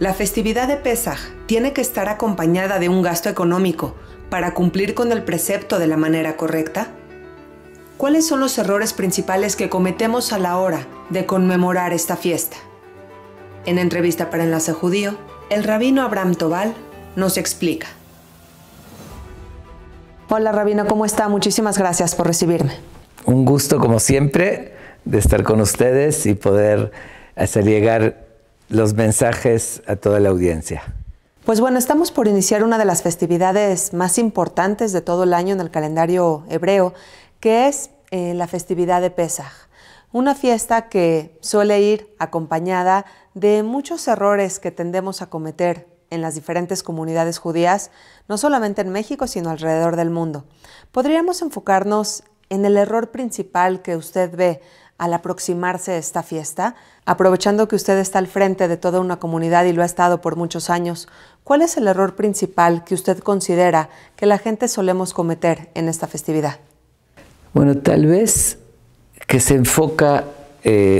La festividad de Pesaj tiene que estar acompañada de un gasto económico para cumplir con el precepto de la manera correcta. ¿Cuáles son los errores principales que cometemos a la hora de conmemorar esta fiesta? En entrevista para Enlace Judío, el rabino Abraham Tobal nos explica. Hola rabino, ¿cómo está? Muchísimas gracias por recibirme. Un gusto, como siempre, de estar con ustedes y poder hacer llegar los mensajes a toda la audiencia. Pues bueno, estamos por iniciar una de las festividades más importantes de todo el año en el calendario hebreo, que es la festividad de Pesaj. Una fiesta que suele ir acompañada de muchos errores que tendemos a cometer en las diferentes comunidades judías, no solamente en México, sino alrededor del mundo. ¿Podríamos enfocarnos en el error principal que usted ve al aproximarse a esta fiesta? Aprovechando que usted está al frente de toda una comunidad y lo ha estado por muchos años, ¿cuál es el error principal que usted considera que la gente solemos cometer en esta festividad? Bueno, tal vez que se enfoca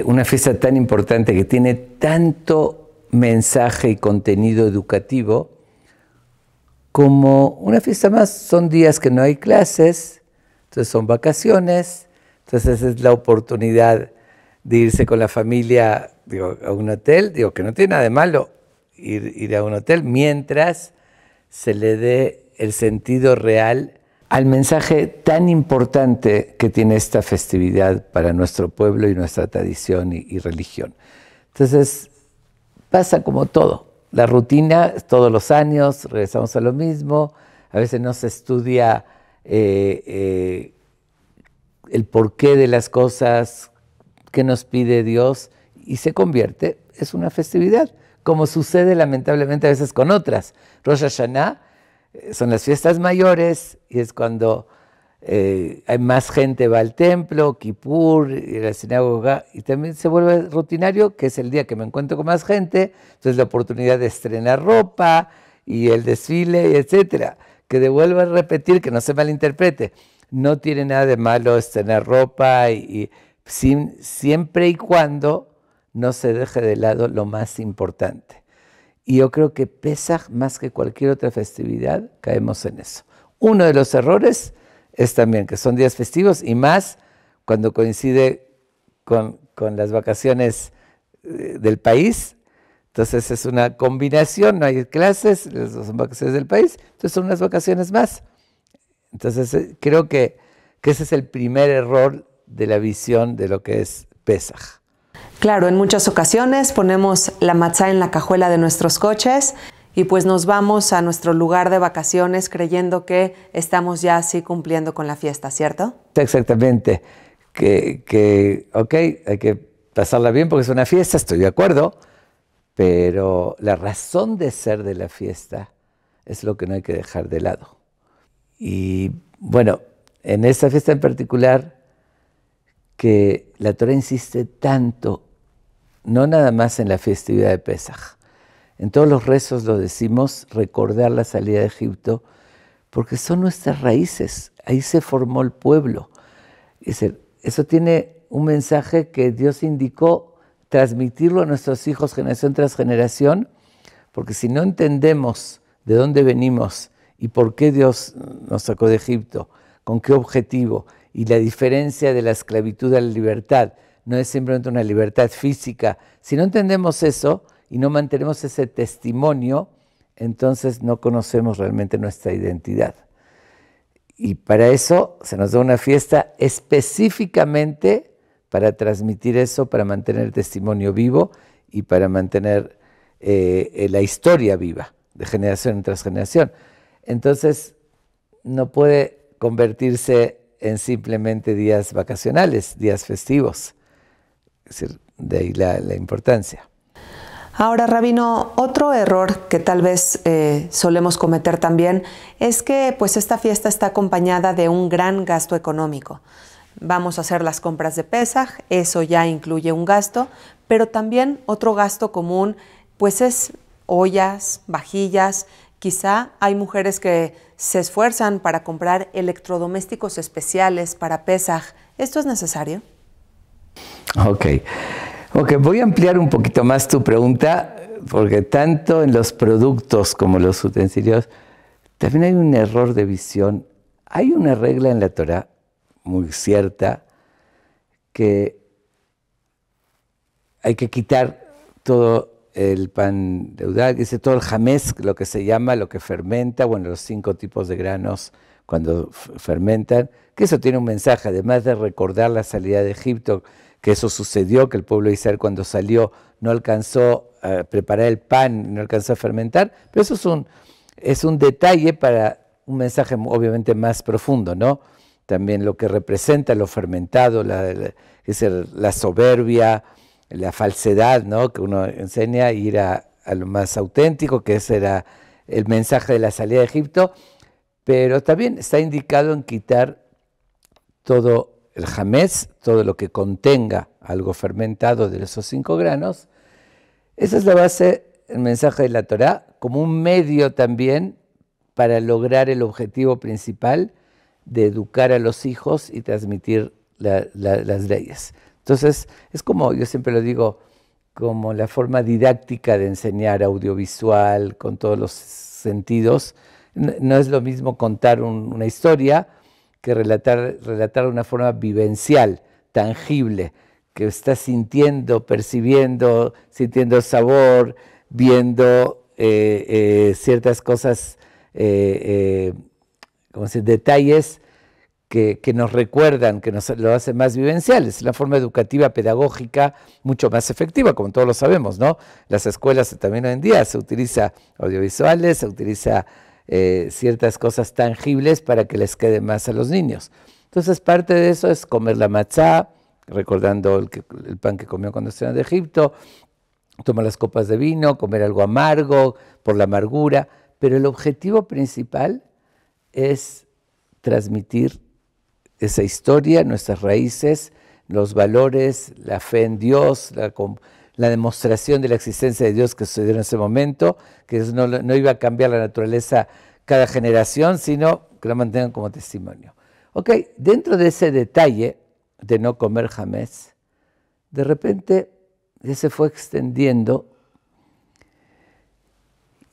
una fiesta tan importante que tiene tanto mensaje y contenido educativo como una fiesta más. Son días que no hay clases, entonces son vacaciones, entonces es la oportunidad de irse con la familia a un hotel, que no tiene nada de malo ir a un hotel, mientras se le dé el sentido real al mensaje tan importante que tiene esta festividad para nuestro pueblo y nuestra tradición y religión. Entonces, pasa como todo, la rutina todos los años, regresamos a lo mismo, a veces no se estudia el porqué de las cosas, qué nos pide Dios, y se convierte, es una festividad, como sucede lamentablemente a veces con otras. Rosh Hashanah son las fiestas mayores, y es cuando hay más gente va al templo, Kippur, y la sinagoga, y también se vuelve rutinario, que es el día que me encuentro con más gente, entonces la oportunidad de estrenar ropa, y el desfile, etcétera. Que devuelva a repetir, que no se malinterprete, no tiene nada de malo estrenar ropa, siempre y cuando no se deje de lado lo más importante. Y yo creo que Pesaj, más que cualquier otra festividad, caemos en eso. Uno de los errores es también que son días festivos, y más cuando coincide con las vacaciones del país. Entonces es una combinación, no hay clases, son vacaciones del país, entonces son unas vacaciones más. Entonces creo que ese es el primer error de la visión de lo que es Pesaj. Claro, en muchas ocasiones ponemos la matzá en la cajuela de nuestros coches y pues nos vamos a nuestro lugar de vacaciones creyendo que estamos ya así cumpliendo con la fiesta, ¿cierto? Exactamente, ok, hay que pasarla bien porque es una fiesta, estoy de acuerdo, pero la razón de ser de la fiesta es lo que no hay que dejar de lado. Y bueno, en esta fiesta en particular, que la Torah insiste tanto, no nada más en la festividad de Pesaj, en todos los rezos lo decimos, recordar la salida de Egipto, porque son nuestras raíces, ahí se formó el pueblo. Es decir, eso tiene un mensaje que Dios indicó transmitirlo a nuestros hijos generación tras generación, porque si no entendemos de dónde venimos y por qué Dios nos sacó de Egipto, con qué objetivo, y la diferencia de la esclavitud a la libertad, no es simplemente una libertad física. Si no entendemos eso y no mantenemos ese testimonio, entonces no conocemos realmente nuestra identidad. Y para eso se nos da una fiesta específicamente para transmitir eso, para mantener el testimonio vivo y para mantener la historia viva, de generación tras generación. Entonces, no puede convertirse en simplemente días vacacionales, días festivos. Es decir, de ahí la importancia. Ahora, rabino, otro error que tal vez solemos cometer también es que pues esta fiesta está acompañada de un gran gasto económico. Vamos a hacer las compras de Pesaj, eso ya incluye un gasto, pero también otro gasto común pues es ollas, vajillas. Quizá hay mujeres que se esfuerzan para comprar electrodomésticos especiales para Pesaj. ¿Esto es necesario? Ok, voy a ampliar un poquito más tu pregunta porque tanto en los productos como los utensilios, también hay un error de visión. Hay una regla en la Torá muy cierta que hay que quitar todo el pan deudal, dice todo el jamés, lo que se llama, lo que fermenta, bueno, los 5 tipos de granos cuando fermentan, que eso tiene un mensaje, además de recordar la salida de Egipto, que eso sucedió, que el pueblo de Israel cuando salió no alcanzó a preparar el pan, no alcanzó a fermentar, pero eso es un detalle para un mensaje obviamente más profundo, ¿no? También lo que representa lo fermentado, la soberbia, la falsedad, ¿no? Que uno enseña a ir a lo más auténtico, que ese era el mensaje de la salida de Egipto, pero también está indicado en quitar todo el jamés, todo lo que contenga algo fermentado de esos 5 granos. Esa es la base, el mensaje de la Torá, como un medio también para lograr el objetivo principal de educar a los hijos y transmitir las leyes. Entonces, es como, yo siempre lo digo, como la forma didáctica de enseñar audiovisual con todos los sentidos. No es lo mismo contar una historia que relatar de una forma vivencial, tangible, que estás sintiendo, percibiendo, sintiendo el sabor, viendo ciertas cosas, como decir, detalles que nos recuerdan, que nos lo hacen más vivenciales. Es una forma educativa, pedagógica, mucho más efectiva, como todos lo sabemos, ¿no? Las escuelas también hoy en día se utiliza audiovisuales, se utiliza ciertas cosas tangibles para que les quede más a los niños. Entonces, parte de eso es comer la matzá, recordando el pan que comió cuando estuvieron de Egipto, tomar las copas de vino, comer algo amargo por la amargura, pero el objetivo principal es transmitir esa historia, nuestras raíces, los valores, la fe en Dios, la demostración de la existencia de Dios que sucedió en ese momento, que no iba a cambiar la naturaleza cada generación, sino que la mantengan como testimonio. Ok, dentro de ese detalle de no comer jamés, de repente ya se fue extendiendo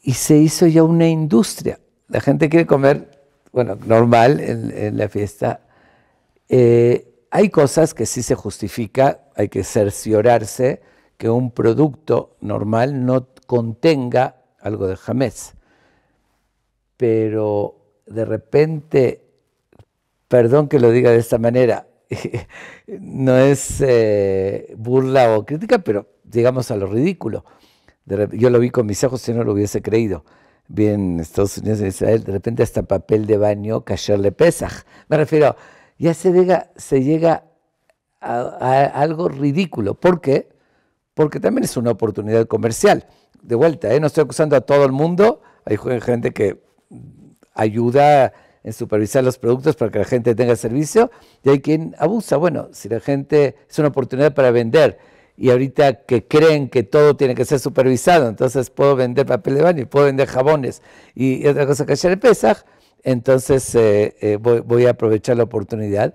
y se hizo ya una industria. La gente quiere comer, bueno, normal en la fiesta. Hay cosas que sí se justifica, hay que cerciorarse que un producto normal no contenga algo de jamés. Pero de repente, perdón que lo diga de esta manera, no es burla o crítica, pero llegamos a lo ridículo. Yo lo vi con mis ojos si no lo hubiese creído. Vi en Estados Unidos y en Israel, de repente hasta papel de baño, kasher le pesaj. Me refiero, ya se llega a algo ridículo. ¿Por qué? Porque también es una oportunidad comercial. De vuelta, no estoy acusando a todo el mundo. Hay gente que ayuda en supervisar los productos para que la gente tenga servicio, y hay quien abusa. Bueno, si la gente es una oportunidad para vender, y ahorita que creen que todo tiene que ser supervisado, entonces puedo vender papel de baño, puedo vender jabones, y otra cosa que ayer Pesaj, entonces voy a aprovechar la oportunidad.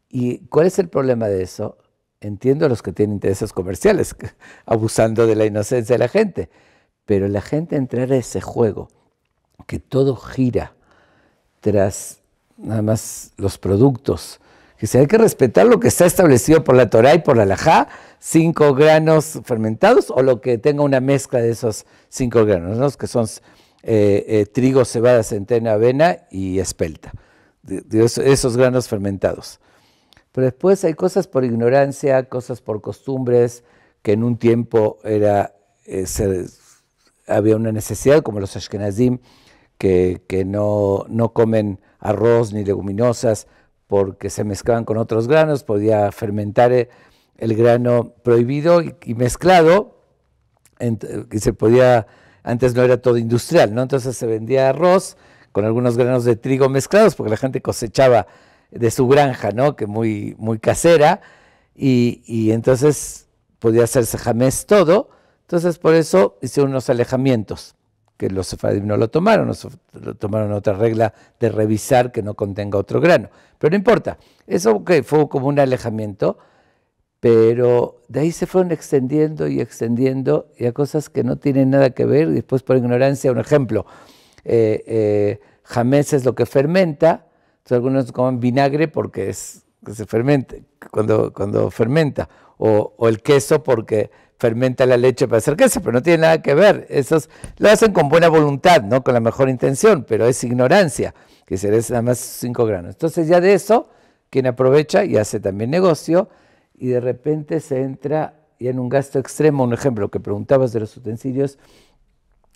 ¿Y cuál es el problema de eso? Entiendo a los que tienen intereses comerciales, abusando de la inocencia de la gente, pero la gente entrar a ese juego, que todo gira tras nada más los productos, que se hay que respetar lo que está establecido por la Torá y por la Halajá, 5 granos fermentados o lo que tenga una mezcla de esos 5 granos, ¿no? Que son trigo, cebada, centeno, avena y espelta, de esos granos fermentados. Pero después hay cosas por ignorancia, cosas por costumbres, que en un tiempo había una necesidad, como los ashkenazim, que no comen arroz ni leguminosas porque se mezclaban con otros granos, podía fermentar el grano prohibido y mezclado, que se podía, antes no era todo industrial, ¿no? Entonces se vendía arroz con algunos granos de trigo mezclados porque la gente cosechaba de su granja, ¿no? Que muy, muy casera, y entonces podía hacerse jamés todo. Entonces por eso hicieron unos alejamientos, que los sefaradí no lo tomaron otra regla de revisar que no contenga otro grano. Pero no importa, eso fue como un alejamiento, pero de ahí se fueron extendiendo y a cosas que no tienen nada que ver, y después por ignorancia, un ejemplo, jamés es lo que fermenta, entonces algunos comen vinagre porque es que se fermenta, cuando fermenta, o el queso porque fermenta la leche para hacer queso, pero no tiene nada que ver. Esos lo hacen con buena voluntad, no con la mejor intención, pero es ignorancia, que se les nada más 5 granos. Entonces ya de eso, quien aprovecha y hace también negocio, y de repente se entra ya en un gasto extremo. Un ejemplo que preguntabas de los utensilios,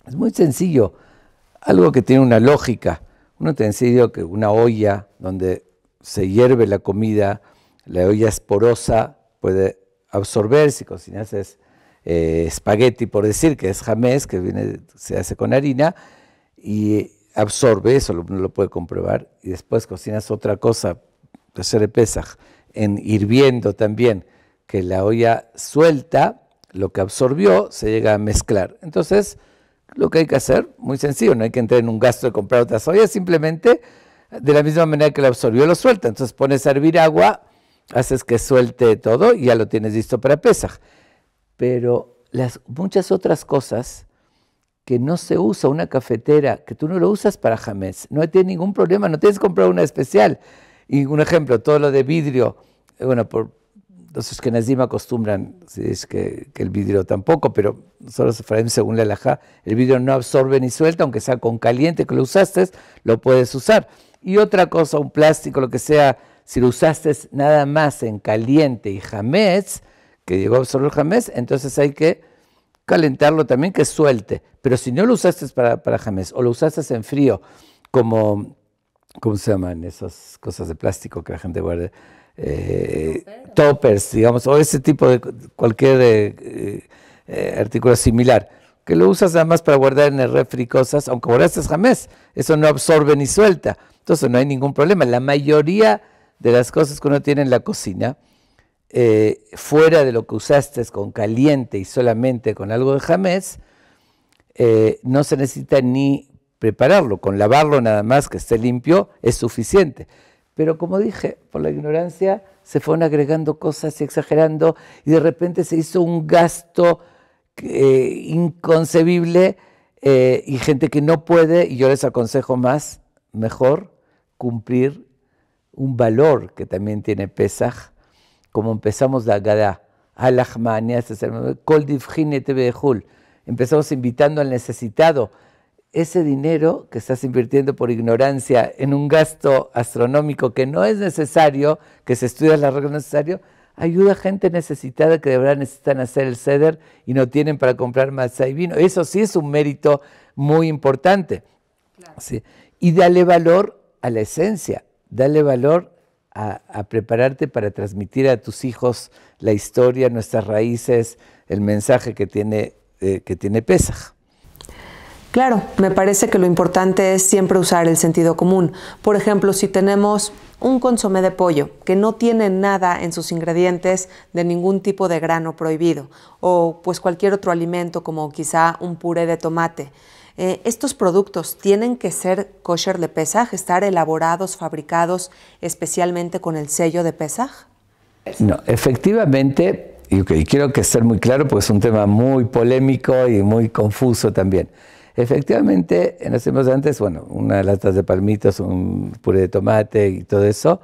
es muy sencillo, algo que tiene una lógica. Un utensilio, una olla donde se hierve la comida, la olla es porosa, puede absorber, si cocinas espagueti, por decir, que es jamés, que se hace con harina, y absorbe, eso uno lo puede comprobar, y después cocinas otra cosa, de Pesaj, en hirviendo también, que la olla suelta, lo que absorbió se llega a mezclar. Entonces, lo que hay que hacer, muy sencillo, no hay que entrar en un gasto de comprar otras ollas, simplemente de la misma manera que lo absorbió, lo suelta. Entonces pones a hervir agua, haces que suelte todo y ya lo tienes listo para Pesaj. Pero muchas otras cosas que no se usa, una cafetera, que tú no lo usas para jamés, no tiene ningún problema, no tienes que comprar una especial. Y un ejemplo, todo lo de vidrio, bueno, los ashkenazim acostumbran, si es que el vidrio tampoco, pero solo según la halajá, el vidrio no absorbe ni suelta, aunque sea con caliente que lo usaste, lo puedes usar. Y otra cosa, un plástico, lo que sea, si lo usaste nada más en caliente y jamés, que llegó a absorber jamés, entonces hay que calentarlo también, que suelte. Pero si no lo usaste para jamés, o lo usaste en frío, como, ¿cómo se llaman esas cosas de plástico que la gente guarda? Toppers, digamos, o ese tipo de cualquier artículo similar, que lo usas nada más para guardar en el refri cosas, aunque guardaste jamés, eso no absorbe ni suelta, entonces no hay ningún problema. La mayoría de las cosas que uno tiene en la cocina, fuera de lo que usaste con caliente y solamente con algo de jamés, no se necesita ni prepararlo, con lavarlo nada más que esté limpio es suficiente. Pero como dije, por la ignorancia se fueron agregando cosas y exagerando, y de repente se hizo un gasto inconcebible, y gente que no puede, y yo les aconsejo mejor cumplir un valor que también tiene Pesaj, como empezamos la Agadá, Alachmania, Kol Divchine Tebehul, empezamos invitando al necesitado. Ese dinero que estás invirtiendo por ignorancia en un gasto astronómico que no es necesario, que se estudia las reglas necesarias, ayuda a gente necesitada que de verdad necesitan hacer el seder y no tienen para comprar matzá y vino. Eso sí es un mérito muy importante. Claro. Sí. Y dale valor a la esencia, dale valor a prepararte para transmitir a tus hijos la historia, nuestras raíces, el mensaje que tiene Pesaj. Claro, me parece que lo importante es siempre usar el sentido común. Por ejemplo, si tenemos un consomé de pollo que no tiene nada en sus ingredientes de ningún tipo de grano prohibido, o pues cualquier otro alimento como quizá un puré de tomate, ¿estos productos tienen que ser kosher de Pesaj, estar elaborados, fabricados especialmente con el sello de Pesaj? No, efectivamente, y quiero que ser muy claro porque es un tema muy polémico y muy confuso también. Efectivamente, en los tiempos de antes, bueno, unas latas de palmitos, un puré de tomate y todo eso,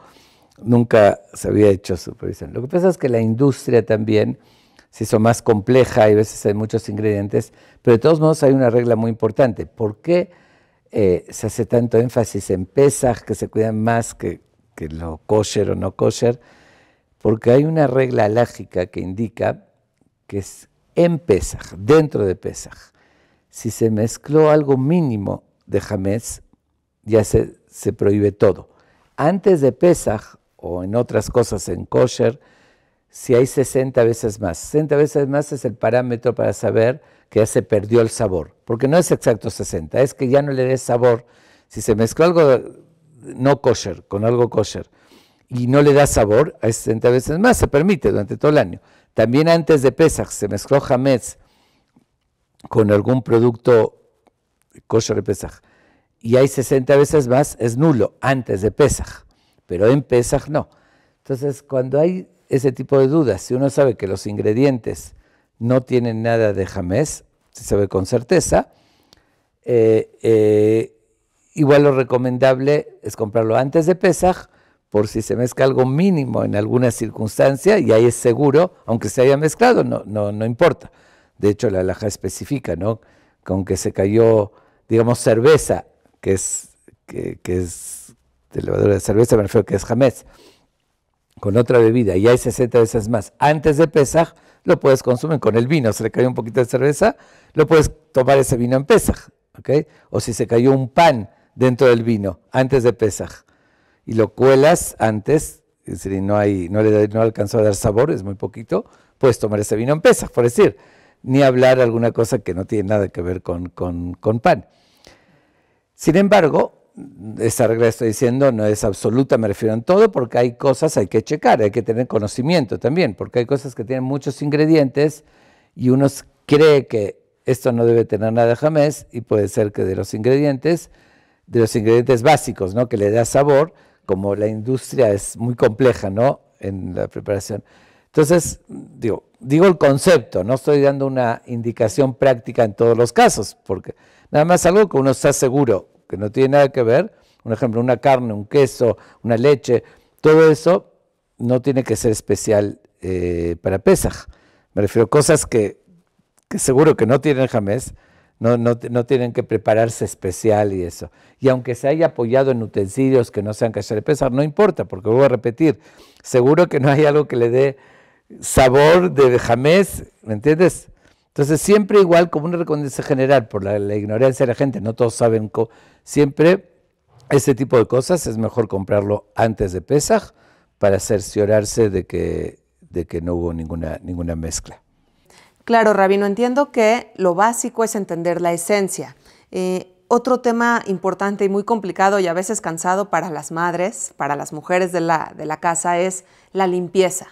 nunca se había hecho supervisión. Lo que pasa es que la industria también se hizo más compleja y a veces hay muchos ingredientes, pero de todos modos hay una regla muy importante. ¿Por qué se hace tanto énfasis en Pesaj, que se cuidan más que lo kosher o no kosher? Porque hay una regla halájica que indica que es en Pesaj, dentro de Pesaj, si se mezcló algo mínimo de jamés, ya se prohíbe todo. Antes de Pesaj, o en otras cosas en kosher, si hay 60 veces más. 60 veces más es el parámetro para saber que ya se perdió el sabor. Porque no es exacto 60, es que ya no le des sabor. Si se mezcló algo no kosher con algo kosher y no le da sabor, hay 60 veces más, se permite durante todo el año. También antes de Pesaj se mezcló jamés con algún producto kosher de Pesaj y hay 60 veces más, es nulo antes de Pesaj, pero en Pesaj no. Entonces, cuando hay ese tipo de dudas, si uno sabe que los ingredientes no tienen nada de jamés, se sabe con certeza, igual lo recomendable es comprarlo antes de Pesaj, por si se mezcla algo mínimo en alguna circunstancia, y ahí es seguro, aunque se haya mezclado, no importa. De hecho, la halajá especifica, ¿no? Con que se cayó, digamos, cerveza, que es de levadura de cerveza, me refiero que es jamés, con otra bebida, y hay 60 veces más, antes de Pesaj, lo puedes consumir con el vino. Se le cayó un poquito de cerveza, lo puedes tomar ese vino en Pesaj, ¿ok? O si se cayó un pan dentro del vino, antes de Pesaj, y lo cuelas antes, es decir, no alcanzó a dar sabor, es muy poquito, puedes tomar ese vino en Pesaj, por decir, ni hablar de alguna cosa que no tiene nada que ver con pan. Sin embargo, esa regla que estoy diciendo no es absoluta, me refiero en todo, porque hay cosas, hay que checar, hay que tener conocimiento también, porque hay cosas que tienen muchos ingredientes y uno cree que esto no debe tener nada de jamés, y puede ser que de los ingredientes básicos, ¿no? Que le da sabor, como la industria es muy compleja, ¿no? En la preparación. Entonces, digo el concepto, no estoy dando una indicación práctica en todos los casos, porque nada más algo que uno está seguro que no tiene nada que ver, un ejemplo, una carne, un queso, una leche, todo eso no tiene que ser especial para Pesaj. Me refiero a cosas que seguro que no tienen jamés, no tienen que prepararse especial y eso. Y aunque se haya apoyado en utensilios que no sean kasher de Pesaj, no importa, porque voy a repetir, seguro que no hay algo que le dé sabor de jamés, ¿me entiendes? Entonces siempre igual, como una recomendación general, por la ignorancia de la gente, no todos saben, siempre ese tipo de cosas es mejor comprarlo antes de Pesaj para cerciorarse de que no hubo ninguna mezcla. Claro, Rabino, entiendo que lo básico es entender la esencia. Otro tema importante y muy complicado y a veces cansado para las madres, para las mujeres de la casa, es la limpieza.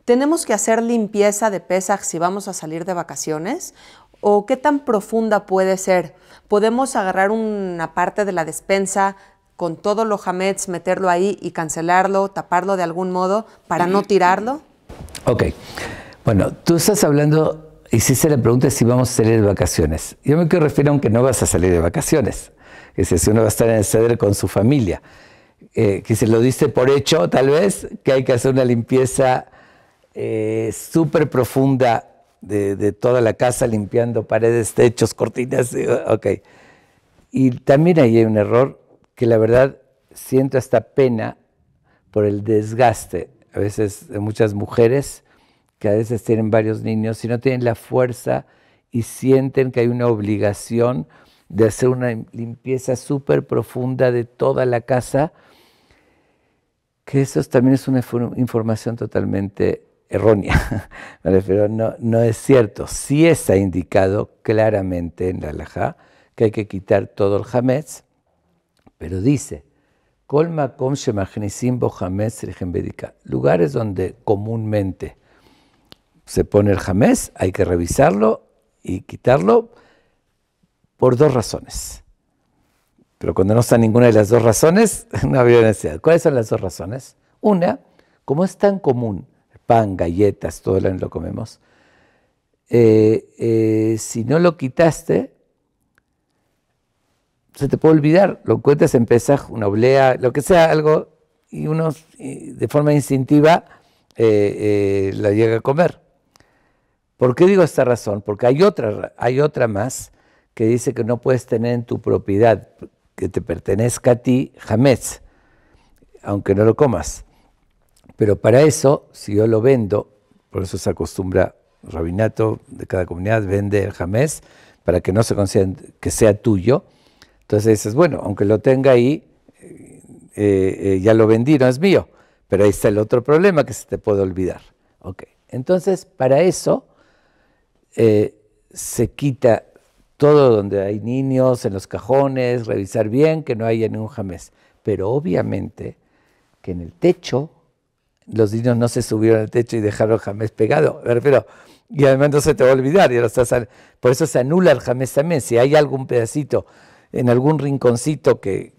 ¿Tenemos que hacer limpieza de Pesaj si vamos a salir de vacaciones? ¿O qué tan profunda puede ser? ¿Podemos agarrar una parte de la despensa con todo lo hametz, meterlo ahí y cancelarlo, taparlo de algún modo para no tirarlo? Ok. Bueno, tú estás hablando, hiciste la pregunta si vamos a salir de vacaciones. Yo me quiero referir a que no vas a salir de vacaciones. Es decir, si uno va a estar en el ceder con su familia. Que se lo diste por hecho, tal vez, que hay que hacer una limpieza súper profunda de toda la casa, limpiando paredes, techos, cortinas. Ok. Y también ahí hay un error que la verdad siento hasta pena por el desgaste, a veces de muchas mujeres que a veces tienen varios niños y no tienen la fuerza y sienten que hay una obligación de hacer una limpieza súper profunda de toda la casa, que eso también es una información totalmente errónea. Me refiero, no es cierto. Sí está indicado claramente en la halajá que hay que quitar todo el hametz, pero dice, Kol makom shemachnisim bo hametz lechem bedika, lugares donde comúnmente se pone el hametz, hay que revisarlo y quitarlo por dos razones. Pero cuando no está ninguna de las dos razones, no habría necesidad. ¿Cuáles son las dos razones? Una, como es tan común, pan, galletas, todo el año lo comemos, si no lo quitaste, se te puede olvidar, lo encuentras en Pesaj, una oblea, lo que sea, algo, y uno de forma instintiva la llega a comer. ¿Por qué digo esta razón? Porque hay otra más que dice que no puedes tener en tu propiedad, que te pertenezca a ti, hametz, aunque no lo comas. Pero para eso, si yo lo vendo, por eso se acostumbra, el rabinato de cada comunidad vende el hametz, para que no se considere que sea tuyo. Entonces dices, bueno, aunque lo tenga ahí, ya lo vendí, no es mío. Pero ahí está el otro problema que se te puede olvidar. Okay. Entonces, para eso se quita todo donde hay niños, en los cajones, revisar bien que no haya ningún hametz. Pero obviamente que en el techo, los niños no se subieron al techo y dejaron el hametz pegado. Pero, y además no se te va a olvidar. Por eso se anula el hametz también. Si hay algún pedacito en algún rinconcito que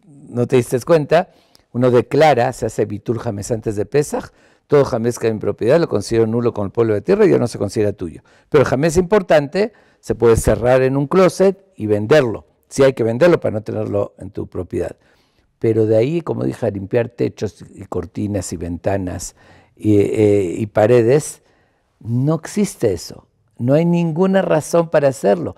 no te diste cuenta, uno declara, se hace bitul hametz antes de Pesaj, todo jamés que hay en propiedad lo considero nulo con el pueblo de tierra y ya no se considera tuyo. Pero el jamés importante se puede cerrar en un closet y venderlo. Sí hay que venderlo para no tenerlo en tu propiedad. Pero de ahí, como dije, a limpiar techos y cortinas y ventanas y paredes, no existe eso. No hay ninguna razón para hacerlo.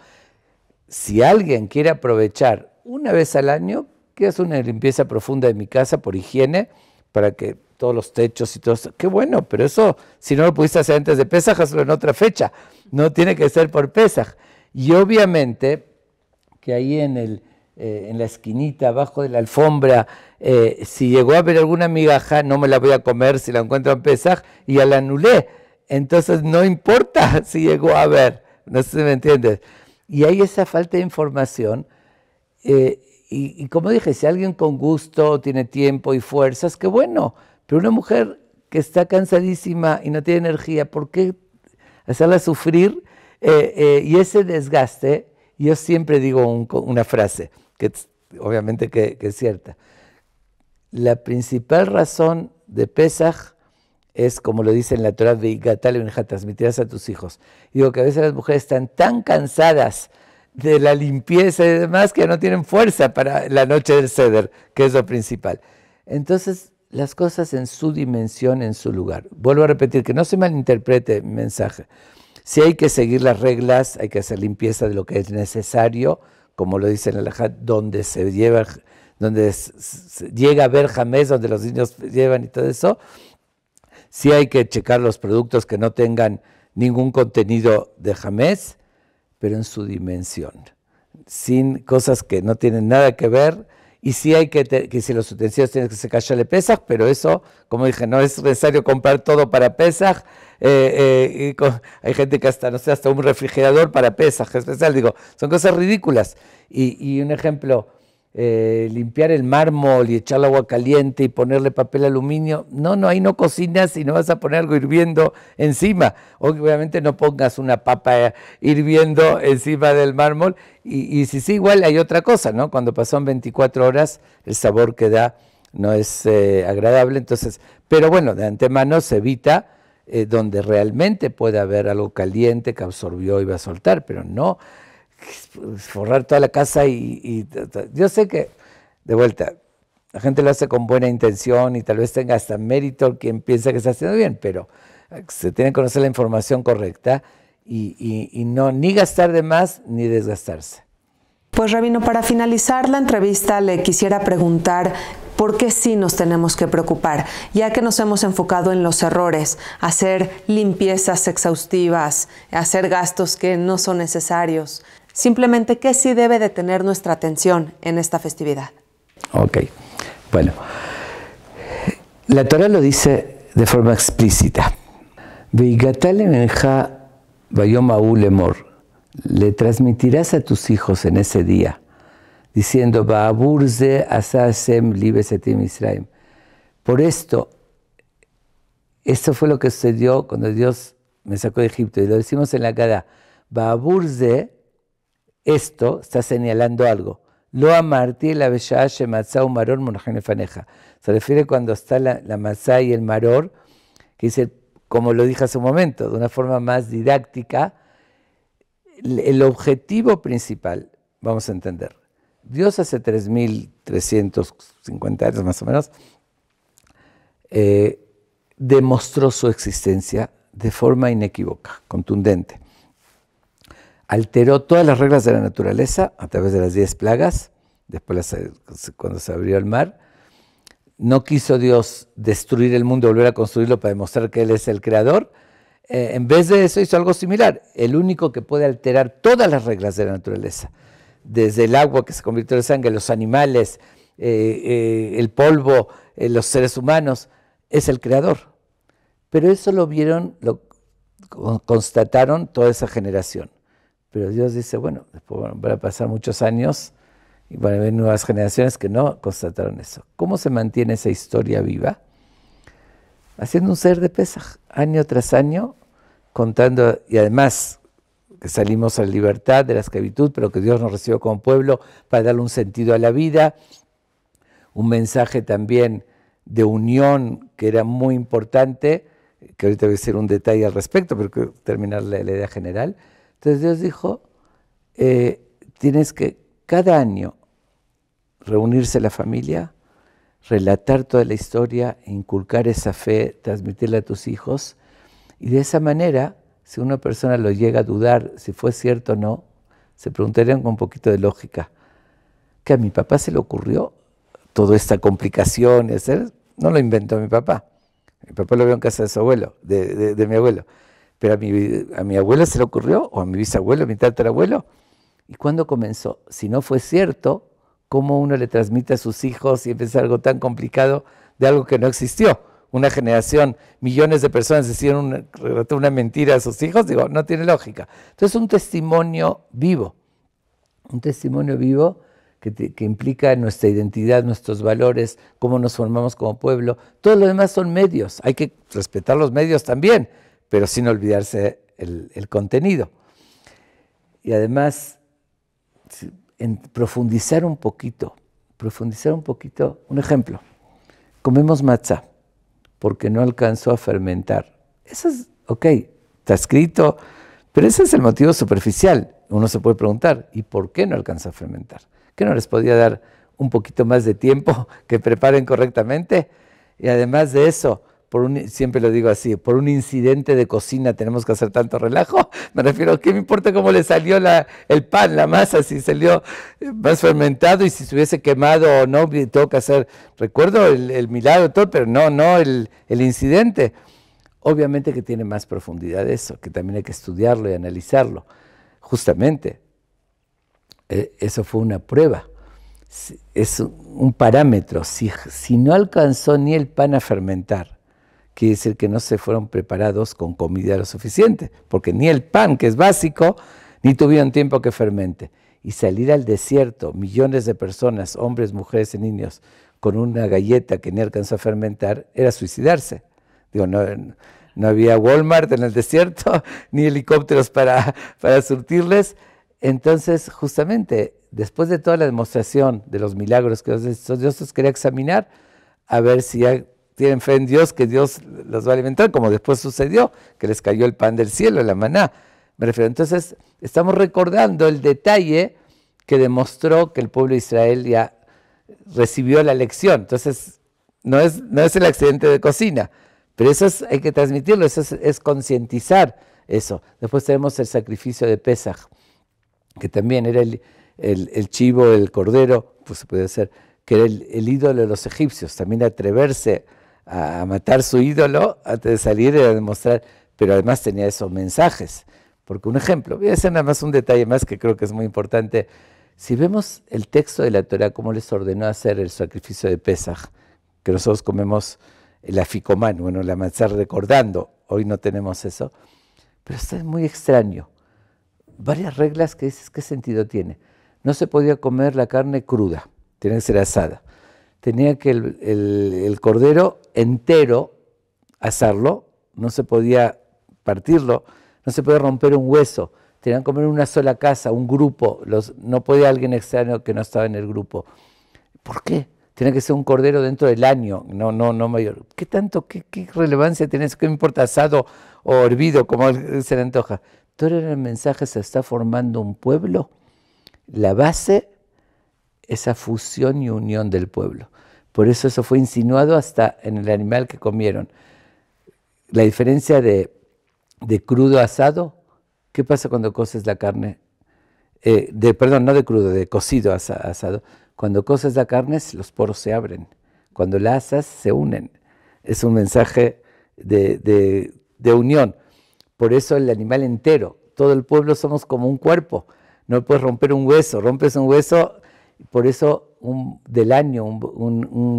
Si alguien quiere aprovechar una vez al año, que es una limpieza profunda de mi casa por higiene, para que todos los techos y todo eso, qué bueno, pero eso, si no lo pudiste hacer antes de Pesaj, hazlo en otra fecha. No tiene que ser por Pesaj. Y obviamente que ahí en la esquinita, abajo de la alfombra, si llegó a haber alguna migaja, no me la voy a comer si la encuentro en Pesaj y ya la anulé. Entonces no importa si llegó a haber, no sé si me entiendes. Y hay esa falta de información. Y como dije, si alguien con gusto tiene tiempo y fuerzas, qué bueno. Pero una mujer que está cansadísima y no tiene energía, ¿por qué hacerla sufrir? Y ese desgaste, yo siempre digo una frase, que obviamente que es cierta. La principal razón de Pesaj es, como lo dice en la Torah, transmitirás a tus hijos. Y digo que a veces las mujeres están tan cansadas de la limpieza y demás que no tienen fuerza para la noche del Seder, que es lo principal. Entonces, las cosas en su dimensión, en su lugar. Vuelvo a repetir, que no se malinterprete mi mensaje. Si hay que seguir las reglas, hay que hacer limpieza de lo que es necesario, como lo dice en el Halajá, donde se llega a ver jamés, donde los niños llevan y todo eso. Sí hay que checar los productos que no tengan ningún contenido de jamés, pero en su dimensión, sin cosas que no tienen nada que ver. Y sí hay que si los utensilios tienen que secarle Pesaj, pero eso, como dije, no es necesario comprar todo para Pesaj. Hay gente que hasta un refrigerador para Pesaj especial. Digo, son cosas ridículas. Y un ejemplo, limpiar el mármol y echarle agua caliente y ponerle papel aluminio. No, ahí no cocinas y no vas a poner algo hirviendo encima. Obviamente no pongas una papa hirviendo encima del mármol. Y si sí, igual hay otra cosa, ¿no? Cuando pasan 24 horas, el sabor que da no es agradable. Entonces, pero bueno, de antemano se evita donde realmente puede haber algo caliente que absorbió y va a soltar, pero no forrar toda la casa y yo sé que, de vuelta, la gente lo hace con buena intención y tal vez tenga hasta mérito quien piensa que está haciendo bien, pero se tiene que conocer la información correcta y no ni gastar de más ni desgastarse. Pues Rabino, para finalizar la entrevista le quisiera preguntar por qué sí nos tenemos que preocupar, ya que nos hemos enfocado en los errores, hacer limpiezas exhaustivas, hacer gastos que no son necesarios. Simplemente, ¿qué sí debe de tener nuestra atención en esta festividad? Ok, bueno, la Torah lo dice de forma explícita. Veigatale menja bayom ha'u lemor, le transmitirás a tus hijos en ese día, diciendo, Ba'abur ze asa Hashem li besetim Israel. Por esto fue lo que sucedió cuando Dios me sacó de Egipto, y lo decimos en la Gadá, Ba'abur ze, esto está señalando algo. Lo amarti la beshah shematzah umaror monajen lefaneja. Se refiere cuando está la matzá y el maror, que dice, como lo dije hace un momento, de una forma más didáctica, el objetivo principal, vamos a entender. Dios hace 3.350 años más o menos, demostró su existencia de forma inequívoca, contundente. Alteró todas las reglas de la naturaleza a través de las 10 plagas, después cuando se abrió el mar. No quiso Dios destruir el mundo, volver a construirlo para demostrar que Él es el creador. En vez de eso hizo algo similar. El único que puede alterar todas las reglas de la naturaleza, desde el agua que se convirtió en sangre, los animales, el polvo, los seres humanos, es el creador. Pero eso lo vieron, lo constataron toda esa generación. Pero Dios dice, bueno, después van a pasar muchos años y van a haber nuevas generaciones que no constataron eso. ¿Cómo se mantiene esa historia viva? Haciendo un ser de Pesaj, año tras año, contando, y además que salimos a la libertad de la esclavitud, pero que Dios nos recibió como pueblo para darle un sentido a la vida, un mensaje también de unión que era muy importante, que ahorita voy a decir un detalle al respecto, pero quiero terminar la idea general. Entonces Dios dijo, tienes que cada año reunirse la familia, relatar toda la historia, inculcar esa fe, transmitirla a tus hijos, y de esa manera, si una persona lo llega a dudar si fue cierto o no, se preguntarían con un poquito de lógica, ¿que a mi papá se le ocurrió toda esta complicación? No lo inventó mi papá. Mi papá lo vio en casa de su abuelo, de mi abuelo. Pero a mi abuelo se le ocurrió, o a mi bisabuelo, a mi tatarabuelo. ¿Y cuándo comenzó? Si no fue cierto, ¿cómo uno le transmite a sus hijos y empieza algo tan complicado de algo que no existió? Una generación, millones de personas hicieron una mentira a sus hijos, digo, no tiene lógica. Entonces un testimonio vivo que implica nuestra identidad, nuestros valores, cómo nos formamos como pueblo. Todo lo demás son medios, hay que respetar los medios también, pero sin olvidarse el contenido. Y además, profundizar un poquito, un ejemplo, comemos matzá, porque no alcanzó a fermentar. Eso es, ok, está escrito, pero ese es el motivo superficial. Uno se puede preguntar, ¿y por qué no alcanzó a fermentar? ¿Qué no les podía dar un poquito más de tiempo, que preparen correctamente? Y además de eso, siempre lo digo así, por un incidente de cocina tenemos que hacer tanto relajo. Me refiero, ¿qué me importa cómo le salió el pan, la masa, si salió más fermentado y si se hubiese quemado o no? Tengo que hacer, recuerdo el milagro y todo, pero no el incidente. Obviamente que tiene más profundidad eso, que también hay que estudiarlo y analizarlo. Justamente, eso fue una prueba, es un parámetro. Si no alcanzó ni el pan a fermentar, quiere decir que no se fueron preparados con comida lo suficiente, porque ni el pan, que es básico, ni tuvieron tiempo que fermente. Y salir al desierto, millones de personas, hombres, mujeres y niños, con una galleta que ni alcanzó a fermentar, era suicidarse. Digo, no había Walmart en el desierto, ni helicópteros para surtirles. Entonces, justamente, después de toda la demostración de los milagros que Dios los quería examinar, a ver si ya tienen fe en Dios, que Dios los va a alimentar, como después sucedió, que les cayó el pan del cielo, la maná. Me refiero, entonces, estamos recordando el detalle que demostró que el pueblo de Israel ya recibió la lección. Entonces, no es el accidente de cocina, pero eso hay que transmitirlo, eso es concientizar eso. Después tenemos el sacrificio de Pesaj, que también era el chivo, el cordero, pues se puede hacer, que era el ídolo de los egipcios. También atreverse a matar su ídolo antes de salir y a demostrar, pero además tenía esos mensajes. Porque un ejemplo, voy a hacer nada más un detalle más que creo que es muy importante. Si vemos el texto de la Torah, cómo les ordenó hacer el sacrificio de Pesaj, que nosotros comemos el aficomán, bueno, la matzá recordando, hoy no tenemos eso, pero esto es muy extraño. Varias reglas que dices, ¿qué sentido tiene? No se podía comer la carne cruda, tenía que ser asada. Tenía que el cordero entero asarlo, no se podía partirlo, no se podía romper un hueso. Tenían que comer en una sola casa, un grupo, no podía alguien extraño que no estaba en el grupo. ¿Por qué? Tiene que ser un cordero dentro del año, no mayor. ¿Qué relevancia tiene eso? ¿Qué me importa asado o hervido, como se le antoja? Todo el mensaje: se está formando un pueblo. La base, esa fusión y unión del pueblo. Por eso fue insinuado hasta en el animal que comieron. La diferencia de crudo a asado, ¿qué pasa cuando coces la carne? No de crudo, de cocido a asado. Cuando coces la carne, los poros se abren. Cuando la asas, se unen. Es un mensaje de unión. Por eso el animal entero, todo el pueblo somos como un cuerpo. No puedes romper un hueso, rompes un hueso. Por eso un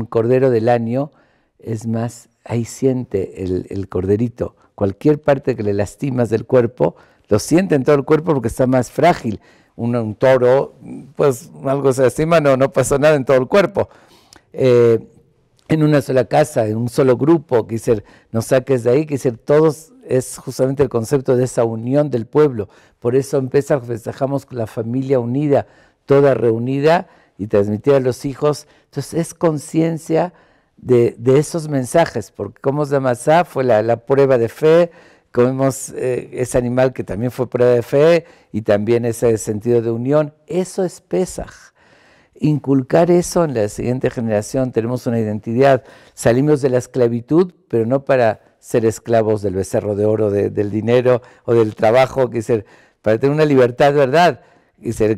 cordero del año es más, ahí siente el corderito. Cualquier parte que le lastimas del cuerpo, lo siente en todo el cuerpo porque está más frágil. Un toro, pues algo se lastima, no pasó nada en todo el cuerpo. En una sola casa, en un solo grupo, no saques de ahí, todos, es justamente el concepto de esa unión del pueblo. Por eso en Pesaj festejamos con la familia unida, toda reunida, y transmitir a los hijos. Entonces es conciencia de esos mensajes, porque comemos de Matzá fue la prueba de fe, comemos ese animal que también fue prueba de fe y también ese sentido de unión. Eso es Pesaj. Inculcar eso en la siguiente generación, tenemos una identidad, salimos de la esclavitud, pero no para ser esclavos del becerro de oro, del dinero o del trabajo, para tener una libertad, ¿verdad?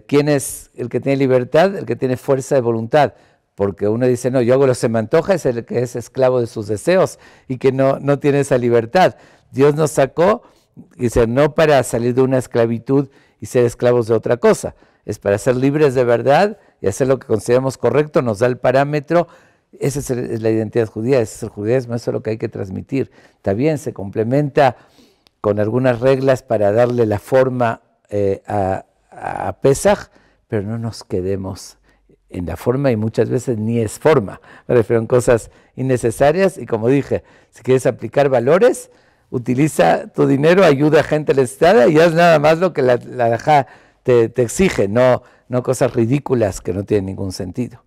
¿Quién es el que tiene libertad? El que tiene fuerza de voluntad, porque uno dice, no, yo hago lo que se me antoja, es el que es esclavo de sus deseos y que no tiene esa libertad. Dios nos sacó, no para salir de una esclavitud y ser esclavos de otra cosa, es para ser libres de verdad y hacer lo que consideramos correcto, nos da el parámetro. Esa es la identidad judía, ese es el judaísmo, eso es lo que hay que transmitir. Está bien, se complementa con algunas reglas para darle la forma a Pesaj, pero no nos quedemos en la forma y muchas veces ni es forma. Me refiero a cosas innecesarias y como dije, si quieres aplicar valores, utiliza tu dinero, ayuda a gente necesitada y haz nada más lo que la halajá te exige, no cosas ridículas que no tienen ningún sentido.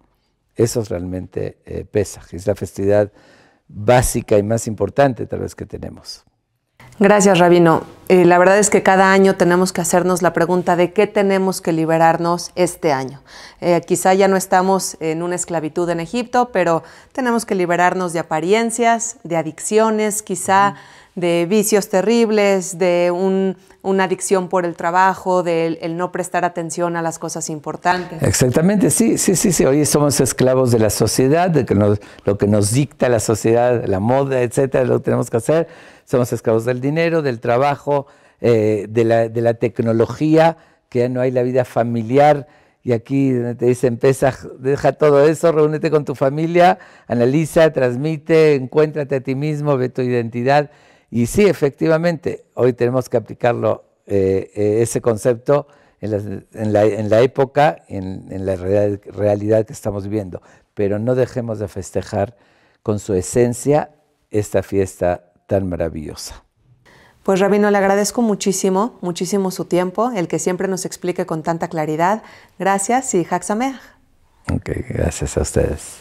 Eso es realmente Pesaj, es la festividad básica y más importante tal vez que tenemos. Gracias, Rabino. La verdad es que cada año tenemos que hacernos la pregunta de qué tenemos que liberarnos este año. Quizá ya no estamos en una esclavitud en Egipto, pero tenemos que liberarnos de apariencias, de adicciones, quizá de vicios terribles, de una adicción por el trabajo, de el no prestar atención a las cosas importantes. Exactamente, sí. Hoy somos esclavos de la sociedad, de lo que nos dicta la sociedad, la moda, etcétera, lo que tenemos que hacer. Somos esclavos del dinero, del trabajo, de la tecnología, que ya no hay la vida familiar. Y aquí te dicen, Pesaj, deja todo eso, reúnete con tu familia, analiza, transmite, encuéntrate a ti mismo, ve tu identidad. Y sí, efectivamente, hoy tenemos que aplicarlo, ese concepto en la época, en la realidad que estamos viviendo. Pero no dejemos de festejar con su esencia esta fiesta tan maravillosa. Pues Rabino, le agradezco muchísimo su tiempo, el que siempre nos explique con tanta claridad. Gracias y Hag Sameach. Ok, gracias a ustedes.